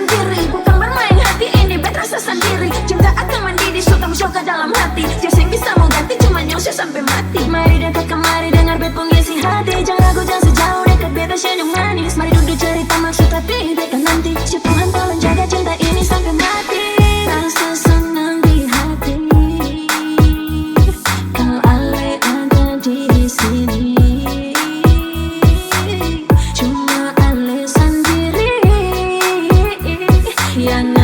sendiri, bukan bermain hati ini bet rasa sendiri. Cinta akan mendidih, suka mencoba dalam hati. Jasing bisa mau ganti, cuma nyusah sampai mati. Mari dekat kemari, dengar bet pengisi hati. Jangan ragu, jangan sejauh dekat beta senyum manis. Mari duduk cerita maksud tapi beta nanti. Si Tuhan tolong jaga cinta ini sampai mati. Rasa senang di hati kau alay ada di sini. Cuma alay sendiri yang